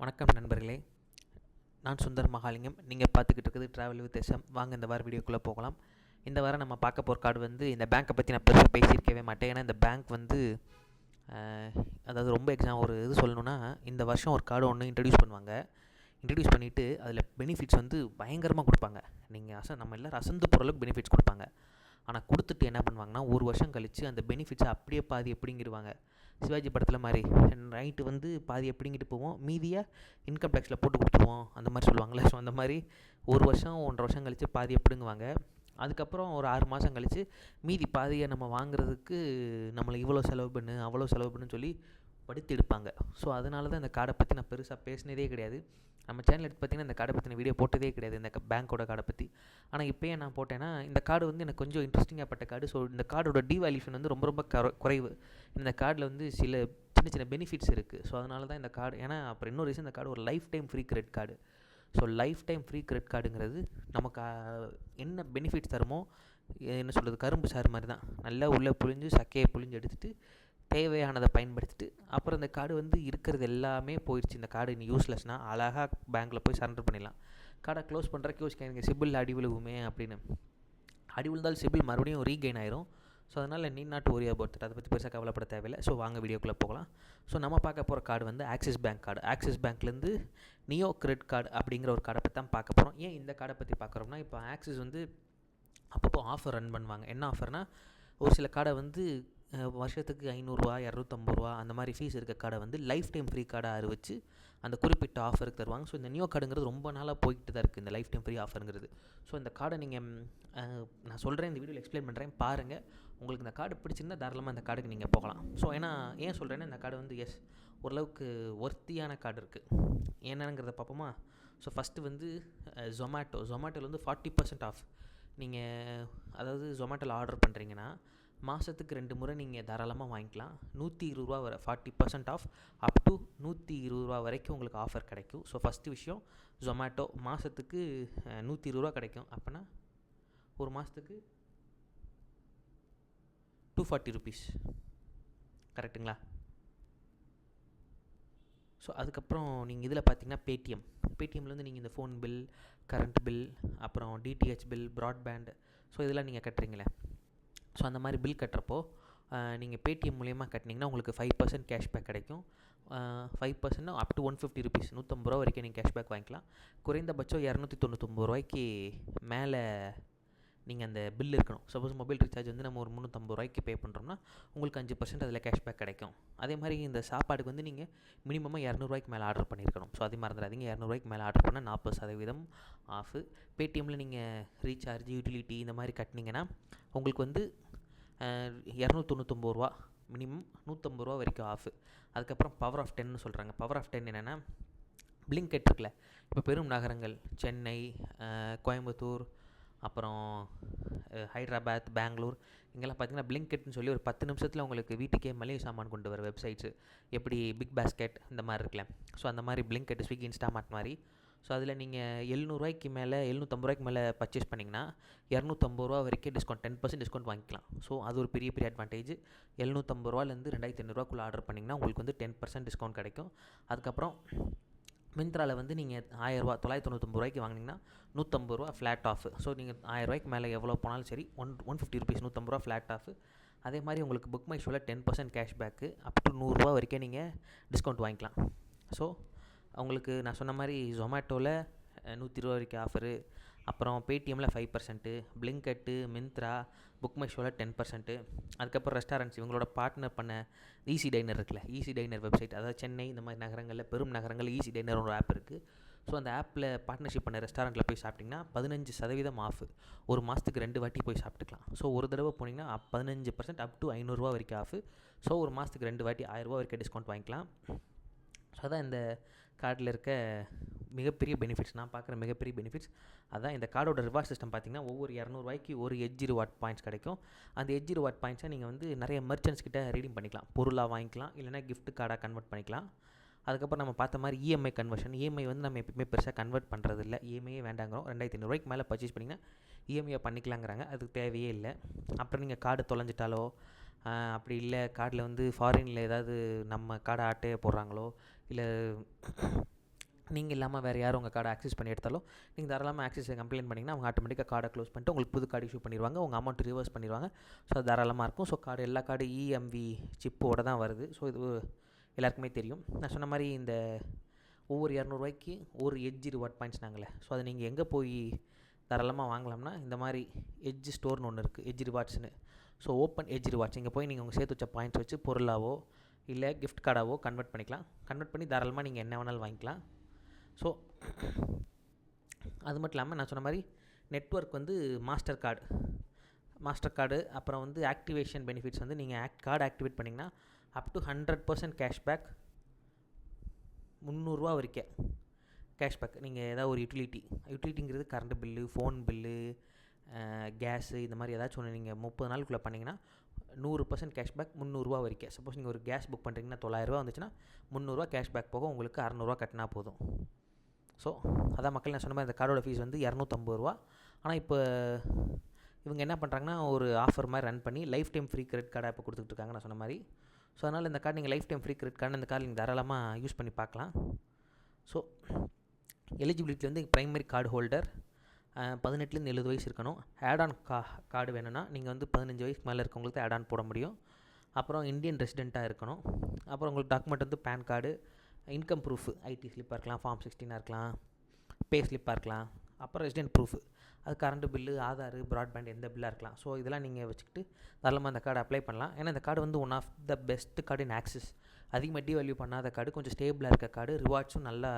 வணக்கம் நண்பர்களே, நான் சுந்தர் மகாலிங்கம். நீங்கள் பார்த்துக்கிட்டு இருக்குது ட்ராவல் வித் எஸ்எம். வாங்க இந்த வார வீடியோக்குள்ளே போகலாம். இந்த வாரம் நம்ம பார்க்க போகிற கார்டு வந்து இந்த பேங்க்கை பற்றி நான் பெருசாக பேசியிருக்கவே மாட்டேன். ஏன்னா இந்த பேங்க் வந்து அதாவது ரொம்ப ஒரு இது சொல்லணுன்னா, இந்த வருஷம் ஒரு கார்டு ஒன்று இன்ட்ரடியூஸ் பண்ணுவாங்க. இன்ட்ரடியூஸ் பண்ணிவிட்டு அதில் பெனிஃபிட்ஸ் வந்து பயங்கரமாக கொடுப்பாங்க. நீங்கள் நம்ம எல்லோரும் அசந்து போகிற அளவுக்கு பெனிஃபிட்ஸ் கொடுப்பாங்க. ஆனால் கொடுத்துட்டு என்ன பண்ணுவாங்கன்னா, ஒரு வருஷம் கழித்து அந்த பெனிஃபிட்ஸை அப்படியே பாதி எப்படிங்கிடுவாங்க. சிவாஜி படத்தில் மாதிரி நைட்டு வந்து பாதி எப்படிங்கிட்டு போவோம், மீதியை இன்கம் டேக்ஸில் போட்டு கொடுத்துருவோம், அந்த மாதிரி சொல்லுவாங்களே. ஸோ அந்த மாதிரி ஒரு வருஷம் 1.5 வருஷம் கழித்து பாதி எப்படிங்குவாங்க. அதுக்கப்புறம் ஒரு 6 மாதம் கழித்து மீதி பாதியை நம்ம வாங்குறதுக்கு நம்மளை இவ்வளோ செலவு பண்ணு அவ்வளோ செலவு பண்ணுன்னு சொல்லி படுத்தி எடுப்பாங்க. ஸோ அதனால தான் இந்த கார்டை பற்றி நான் பெருசாக பேசினதே கிடையாது. நம்ம சேனல் எடுத்து பார்த்திங்கன்னா இந்த கார்டை பற்றின வீடியோ போட்டதே கிடையாது, இந்த பேங்க்கோட கார்டை பற்றி. ஆனால் இப்போயே நான் போட்டேன்னா, இந்த கார்டு வந்து எனக்கு கொஞ்சம் இன்ட்ரெஸ்டிங்காக பட்ட கார்டு. ஸோ இந்த கார்டோட டிவேல்யூஷன் வந்து ரொம்ப ரொம்ப குறைவு. இந்த கார்டில் வந்து சில சின்ன சின்ன பெனிஃபிட்ஸ் இருக்குது. ஸோ அதனால தான் இந்த கார்டு. ஏன்னா அப்புறம் இன்னொரு ரீசன், இந்த கார்டு ஒரு lifetime free credit card. So lifetime free credit கார்டுங்கிறது நமக்கு என்ன பெனிஃபிட்ஸ் தருமோ, என்ன சொல்கிறது, கரும்பு சாறு மாதிரி தான். நல்லா உள்ளே புழிஞ்சு சக்கையை புழிஞ்சு எடுத்துகிட்டு தேவையானதை பயன்படுத்திட்டு அப்புறம் இந்த கார்டு வந்து இருக்கிறது எல்லாமே போயிடுச்சு. இந்த கார்டு இன்னும் யூஸ்லெஸ்னால் அழகாக பேங்க்கில் போய் சரண்டர் பண்ணிடலாம். கார்டை க்ளோஸ் பண்ணுறக்கு யோசிக்காங்க, சிபில் அடி விழுவுமே அப்படின்னு. அடி விழுந்தால் சிபில் மறுபடியும் ரீகெயின் ஆயிரும். ஸோ அதனால் நீ நாட் ஒரி அபவுட் தட், அதை பற்றி பெருசாக கவலைப்பட தேவையில்லை. ஸோ வாங்க வீடியோக்குள்ளே போகலாம். ஸோ நம்ம பார்க்க போகிற கார்டு வந்து ஆக்சிஸ் பேங்க் கார்டு. ஆக்சிஸ் பேங்க்லேருந்து நியோ கிரெடிட் கார்டு அப்படிங்கிற ஒரு கார்டை பற்றி தான் பார்க்க போகிறோம். ஏன் இந்த கார்டை பற்றி பார்க்குறோம்னா, இப்போ ஆக்சிஸ் வந்து அப்பப்போ ஆஃபர் ரன் பண்ணுவாங்க. என்ன ஆஃபர்னால், ஒரு சில கார்டை வந்து வருஷத்துக்கு 500 ரூபா 250 ரூபா அந்த மாதிரி ஃபீஸ் இருக்க கார்டை வந்து லைஃப் டைம் ஃப்ரீ கார்டாக அறிவிச்சு அந்த குறிப்பிட்ட ஆஃபருக்கு தருவாங்க. ஸோ இந்த நியோ கார்டுங்கிறது ரொம்ப நாளாக போய்கிட்டு தான் இருக்குது, இந்த லைஃப் டைம் ஃப்ரீ ஆஃபருங்கிறது. ஸோ இந்த கார்டை நீங்கள் நான் சொல்கிறேன், இந்த வீடியோவில் எக்ஸ்பிளைன் பண்ணுறேன், பாருங்கள். உங்களுக்கு இந்த கார்டு பிடிச்சிருந்தால் தாராளமாக இந்த கார்டுக்கு நீங்கள் போகலாம். ஸோ ஏன் சொல்கிறேன்னா, இந்த கார்டு வந்து ஓரளவுக்கு ஒர்த்தியான கார்டு இருக்குது. என்னங்கிறத பார்ப்போமா? ஸோ ஃபஸ்ட்டு வந்து ஜொமேட்டோவில் வந்து 40% ஆஃப். நீங்கள் அதாவது ஜொமேட்டோவில் ஆர்டர் பண்ணுறீங்கன்னா மாதத்துக்கு 2 முறை நீங்கள் தாராளமாக வாங்கிக்கலாம். 120 ரூபா வரை 40% ஆஃப், அப் டு 120 ரூபா வரைக்கும் உங்களுக்கு ஆஃபர் கிடைக்கும். ஸோ ஃபஸ்ட்டு விஷயம், ஜொமேட்டோ மாதத்துக்கு 120 ரூபா கிடைக்கும். அப்போனா ஒரு மாதத்துக்கு 240 ருபீஸ், கரெக்டுங்களா? ஸோ அதுக்கப்புறம் நீங்கள் இதில் பார்த்தீங்கன்னா பேடிஎம்மில் வந்து நீங்கள் இந்த ஃபோன் பில், கரண்ட் பில், அப்புறம் டிடிஹெச் பில், ப்ராட்பேண்ட், ஸோ இதெல்லாம் நீங்கள் கட்டுறீங்களே. ஸோ அந்த மாதிரி பில் கட்டுறப்போ நீங்கள் பேடிஎம் மூலயமா கட்டினீங்கன்னா உங்களுக்கு 5% கேஷ்பேக் கிடைக்கும். 5% அப் டு 150 ருபீஸ், 150 ரூபா வரைக்கும் நீங்கள் கேஷ்பேக் வாங்கிக்கலாம். குறைந்தபட்சம் 299 ரூபாய்க்கு மேலே நீங்கள் அந்த பில் இருக்கணும். சப்போஸ் மொபைல் ரீசார்ஜ் வந்து நம்ம ஒரு 350 ரூபாய்க்கு பே பண்ணுறோம்னா உங்களுக்கு 5% அதில் கேஷ்பேக் கிடைக்கும். அதே மாதிரி இந்த சாப்பாடுக்கு வந்து நீங்கள் மினிமமாக 200 ரூபாய்க்கு மேலே ஆர்டர் பண்ணியிருக்கணும். ஸோ அதே மறந்துடாதீங்க, 200 ரூபாய்க்கு மேலே ஆர்டர் பண்ணால் 40% ஆஃபு. பேடிஎம்மில் நீங்கள் ரீசார்ஜ், யூட்டிலிட்டி இந்த மாதிரி கட்டினீங்கன்னா உங்களுக்கு வந்து 299 ரூபா மினிமம், 150 ரூபா வரைக்கும் ஆஃபு. அதுக்கப்புறம் பவர் ஆஃப் 10ன்னு சொல்கிறாங்க. பவர் ஆஃப் 10 என்னென்னா, பிளிங்கெட் இருக்குல்ல, இப்போ பெரும் நகரங்கள் சென்னை, கோயம்புத்தூர், அப்புறம் ஹைதராபாத், பெங்களூர், இங்கெல்லாம் பார்த்திங்கன்னா பிளிங்கெட்னு சொல்லி ஒரு 10 நிமிஷத்தில் உங்களுக்கு வீட்டுக்கே மளிகை சாமான் கொண்டு வர வெப்சைட்ஸு, எப்படி பிக் பாஸ்கெட் இந்த மாதிரி இருக்குல்ல. ஸோ அந்த மாதிரி பிளிங்கெட், ஸ்விக்கி, இன்ஸ்டாமார்ட் மாதிரி. ஸோ அதில் நீங்கள் 700 ரூபாய்க்கு மேலே 750 ரூபாய்க்கு மேலே பர்ச்சேஸ் பண்ணிங்கன்னா 250 ரூபா வரைக்கும் டிஸ்கவுண்ட், 10% டிஸ்கவுண்ட் வாங்கிக்கலாம். ஸோ அது ஒரு பெரிய அட்வான்டேஜ். 750 ரூபாலேருந்து 2500 ஆர்டர் பண்ணிங்கன்னா உங்களுக்கு வந்து 10% டிஸ்கவுண்ட் கிடைக்கும். அதுக்கப்புறம் மிந்த்ராவில் வந்து நீங்கள் 1000 ரூபா 999 ரூபாய்க்கு வாங்கினீங்கன்னா 150 ரூபா ஃப்ளாட் ஆஃப். ஸோ நீங்கள் 1000 ரூபாய்க்கு மேலே எவ்வளோ போனாலும் சரி 150 ருபீஸ், 150 ரூபா ஃப்ளாட் ஆஃப். அதே மாதிரி உங்களுக்கு புக் மை ஷோவில் 10% கேஷ்பேக்கு, அப் டு 100 ரூபா வரைக்கும் நீங்கள் டிஸ்கவுண்ட் வாங்கிக்கலாம். ஸோ உங்களுக்கு நான் சொன்ன மாதிரி ஜொமேட்டோவில் 120 ரூபா வரைக்கும் ஆஃபரு, அப்புறம் பேடிஎம்மில் 5%, பிளிங்கெட்டு, மிந்த்ரா, புக் மை ஷோவில் 10%. அதுக்கப்புறம் ரெஸ்டாரண்ட்ஸ், இவங்களோட பார்ட்னர் பண்ண ஈஸி டைனர் இருக்குல்ல, ஈஸி டைனர் வெப்சைட், அதாவது சென்னை இந்த மாதிரி நகரங்களில், பெரும் நகரங்களில் ஈஸி டைனர் ஒரு ஆப் இருக்குது. ஸோ அந்த ஆப்பில் பார்ட்னர்ஷிப் பண்ண ரெஸ்டாரண்ட்டில் போய் சாப்பிட்டிங்கன்னா 15% ஆஃபு. ஒரு மாதத்துக்கு 2 வாட்டி போய் சாப்பிட்டுக்கலாம். ஸோ ஒரு தடவை போனீங்கன்னா 15% அப் டு 500 ரூபா வரைக்கும் ஆஃபு. ஸோ ஒரு மாதத்துக்கு 2 வாட்டி 1000 ரூபா வரைக்கும் டிஸ்கவுண்ட் வாங்கிக்கலாம். ஸோ அதான் இந்த கார்டில் இருக்க மிகப்பெரிய பெனிஃபிட்ஸ், நான் பார்க்குற மிகப்பெரிய பெனிஃபிட்ஸ் அதான். இந்த கார்டோட ரிவார்ட் சிஸ்டம் பார்த்திங்கன்னா, ஒவ்வொரு 200 ரூபாய்க்கு ஒரு எட்ஜ் ரிவார்ட் பாயிண்ட்ஸ் கிடைக்கும். அந்த எட்ஜ் ரிவார்ட் பாயிண்ட்ஸை நீங்கள் வந்து நிறைய மெர்ச்சன்ட்ஸ் கிட்ட ரீடீம் பண்ணிக்கலாம், பொருளாக வாங்கிக்கலாம், இல்லைனா கிஃப்ட் கார்டாக கன்வெர்ட் பண்ணிக்கலாம். அதுக்கப்புறம் நம்ம பார்த்த மாதிரி இஎம்ஐ கன்வர்ஷன், இஎம்ஐ வந்து நம்ம எப்பவுமே பெருசாக கன்வெர்ட் பண்ணுறது இல்லை, இஎம்ஐயே வேண்டாங்கிறோம். 2500 ரூபாய்க்கு மேலே பர்ச்சேஸ் பண்ணிங்கன்னா இஎம்ஐயை பண்ணிக்கலாங்கிறாங்க, அதுக்கு தேவையே இல்லை. அப்புறம் நீங்கள் கார்டு தொலைஞ்சிட்டாலோ, அப்படி இல்லை கார்டில் வந்து ஃபாரினில் ஏதாவது நம்ம கார்டை ஆட்டையை போடுறாங்களோ, இல்லை நீங்கள் இல்லாமல் வேறு யாரும் உங்கள் கார்டை ஆக்சஸ் பண்ணி எடுத்தாலும் நீங்கள் தாராளமாக ஆக்சஸை கம்ப்ளைண்ட் பண்ணிங்கன்னா அவங்க ஆட்டோமேட்டிக்காக கார்டை க்ளோஸ் பண்ணிட்டு உங்களுக்கு புது கார்டு இஷ்யூ பண்ணிடுவாங்க, உங்கள் அமௌண்ட் ரிவர்ஸ் பண்ணிடுவாங்க. ஸோ அது தாராளமாக இருக்கும். ஸோ கார்டு எல்லா கார்டு இஎம்வி சிப்போடு தான் வருது. ஸோ இது எல்லாருக்குமே தெரியும். நான் சொன்ன மாதிரி இந்த ஒவ்வொரு 200 ஒரு எட்ஜ் ரிவார்ட் பாயிண்ட்ஸ் நாங்களே. ஸோ அதை நீங்கள் எங்கே போய் தாராளமாக வாங்கலாம்னா இந்த மாதிரி எட்ஜ் ஸ்டோர்னு ஒன்று இருக்குது, எட்ஜ் ரிவார்ட்ஸ்னு. ஸோ ஓப்பன் எட்ஜ் ரிவார்ட்ஸ் இங்கே போய் நீங்கள் உங்கள் சேர்த்து வச்ச பாயிண்ட்ஸ் வச்சு பொருளாவோ இல்லை கிஃப்ட் கார்டாவோ கன்வெர்ட் பண்ணிக்கலாம். கன்வெர்ட் பண்ணி தாராளமாக நீங்கள் என்ன வேணாலும் வாங்கிக்கலாம். ஸோ அது மட்டும் இல்லாமல் நான் சொன்ன மாதிரி நெட்வொர்க் வந்து மாஸ்டர் கார்டு அப்புறம் வந்து ஆக்டிவேஷன் பெனிஃபிட்ஸ் வந்து நீங்கள் கார்டு ஆக்டிவேட் பண்ணிங்கன்னா அப் டு 100% கேஷ்பேக், 300 ரூபா வரைக்கும் கேஷ்பேக். நீங்கள் ஏதாவது ஒரு யூட்டிலிட்டிங்கிறது current bill, phone bill, gas, இந்த மாதிரி ஏதாச்சும் ஒன்று நீங்கள் 30 நாளுக்குள்ளே பண்ணிங்கன்னா 100% கேஷ்பேக், 300 ரூபா வரைக்கும். சப்போஸ் நீங்கள் ஒரு கேஸ் புக் பண்ணுறீங்கன்னா 900 ரூபா வந்துச்சுன்னா 300 ரூபா கேஷ்பேக் போக உங்களுக்கு 600 ரூபா கட்டினா போதும். ஸோ அதான் மக்கள் நான் சொன்ன மாதிரி இந்த கார்டோட ஃபீஸ் வந்து 250 ரூபா. ஆனால் இப்போ இவங்க என்ன பண்ணுறாங்கன்னா ஒரு ஆஃபர் மாதிரி ரன் பண்ணி லைஃப் டைம் ஃப்ரீ கிரெடிட் கார்டாக இப்போ கொடுத்துட்ருக்காங்க நான் சொன்ன மாதிரி. ஸோ அதனால் இந்த கார்டு நீங்கள் life time free credit card இந்த கார்டு நீங்கள் தாராளமாக யூஸ் பண்ணி பார்க்கலாம். ஸோ எலிஜிபிலிட்டி வந்து ப்ரைமரி கார்டு ஹோல்டர் 18லேருந்து 70 வயசு இருக்கணும். ஆட்-ஆன் கார்டு வேணும்னா நீங்கள் வந்து 15 வயசுக்கு மேலே இருக்கவங்களுக்கு ஆட்-ஆன் போட முடியும். அப்புறம் இந்தியன் ரெசிடெண்ட்டாக இருக்கணும். அப்புறம் உங்களுக்கு டாக்குமெண்ட் வந்து PAN card, income proof, ID ஸ்லிப்பாக இருக்கலாம், ஃபார்ம் 16 இருக்கலாம், பே ஸ்லிப்பாக இருக்கலாம், அப்புறம் ரெசிடென்ட் ப்ரூஃப், அது கரண்ட் பில்லு, ஆதார், ப்ராட்பேண்ட் எந்த பில்லாக இருக்கலாம். ஸோ இதெல்லாம் நீங்கள் வச்சுக்கிட்டு தாராளமாக அந்த கார்டு அப்ளை பண்ணலாம். ஏன்னா இந்த கார்டு வந்து one of the best card in Axis. அதிகமாக டிவேல்யூ பண்ணாத கார்டு, கொஞ்சம் ஸ்டேபிளாக இருக்க கார்டு, ரிவார்ட்ஸும் நல்லா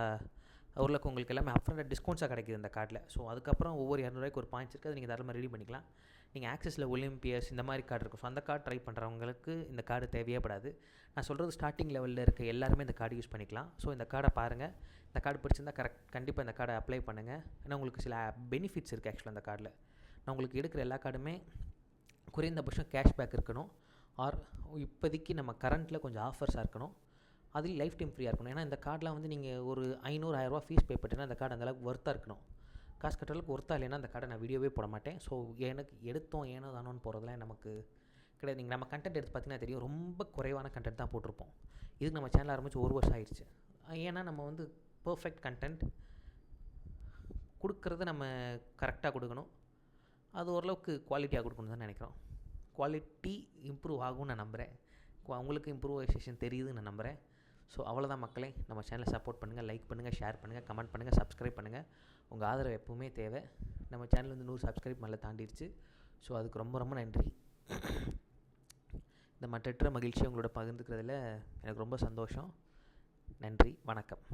ஓரளவுக்கு உங்களுக்கு எல்லாமே அப்ரண்ட் டிஸ்கவுண்ட்ஸாக கிடைக்கிது இந்த கார்டில். ஸோ அதுக்கப்புறம் ஒவ்வொரு 200 ரூபாய்க்கு ஒரு பாயிண்ட்ஸ் இருக்குது, அது நீங்கள் தாராளமாக ரெடி பண்ணிக்கலாம். நீங்கள் ஆக்சிஸில் ஒலிம்பியஸ் இந்த மாதிரி கார்டு இருக்கும். ஸோ அந்த கார்டு ட்ரை பண்ணுறவங்களுக்கு இந்த கார்டு தேவையேப்படாது. நான் சொல்கிறது ஸ்டார்டிங் லெவலில் இருக்க எல்லாருமே இந்த கார்டு யூஸ் பண்ணிக்கலாம். ஸோ இந்த கார்டை பாருங்கள், இந்த கார்டு பிடிச்சிருந்தால் கண்டிப்பாக இந்த கார்டை அப்ளை பண்ணுங்கள். ஏன்னா உங்களுக்கு சில பெனிஃபிட்ஸ் இருக்குது ஆக்சுவலாக அந்த கார்டில். நான் உங்களுக்கு எடுக்கிற எல்லா கார்டுமே குறைந்தபட்சம் கேஷ்பேக் இருக்கணும், ஆர் இப்போதைக்கு நம்ம கரண்ட்டில் கொஞ்சம் ஆஃபர்ஸாக இருக்கணும், அதில் லைஃப் டைம் ஃப்ரீயாக இருக்கணும். ஏன்னா இந்த கார்டெலாம் வந்து நீங்கள் ஒரு 500-1000 ரூபா ஃபீஸ் பே பண்ணிட்டீங்கன்னா அந்த கார்டு அந்தளவுக்கு ஒர்த்தாக இருக்கணும். காசு கட்டுறதுக்கு ஒர்த்தாக இல்லைன்னா அந்த கார்டை நான் வீடியோவே போட மாட்டேன். ஸோ எனக்கு எடுத்தோம் ஏனோ தானோன்னு போகிறதுலாம் நமக்கு கிடையாது. நீங்கள் நம்ம கண்டென்ட் எடுத்து பார்த்தீங்கன்னா தெரியும், ரொம்ப குறைவான கண்டென்ட் தான் போட்டிருப்போம். இதுக்கு நம்ம சேனல் ஆரம்பித்து 1 வருஷம் ஆயிடுச்சு. ஏன்னா நம்ம வந்து பர்ஃபெக்ட் கண்டென்ட் கொடுக்குறத நம்ம கரெக்டாக கொடுக்கணும், அது ஓரளவுக்கு குவாலிட்டியாக கொடுக்கணும் தான் நினைக்கிறோம். குவாலிட்டி இம்ப்ரூவ் ஆகும்னு நான் நம்புகிறேன். உங்களுக்கு இம்ப்ரூவைசேஷன் தெரியுதுன்னு நான் நம்புகிறேன். ஸோ அவ்வளோதான் மக்களே, நம்ம சேனலை சப்போர்ட் பண்ணுங்கள், லைக் பண்ணுங்கள், ஷேர் பண்ணுங்கள், கமெண்ட் பண்ணுங்கள், சப்ஸ்கிரைப் பண்ணுங்கள். உங்கள் ஆதரவு எப்பவுமே தேவை. நம்ம சேனல் வந்து 100 சப்ஸ்கிரைப் மேலே தாண்டிடுச்சு. ஸோ அதுக்கு ரொம்ப ரொம்ப நன்றி. இந்த மற்றற்ற மகிழ்ச்சியை உங்களோட பகிர்ந்துக்கிறதுல எனக்கு ரொம்ப சந்தோஷம். நன்றி, வணக்கம்.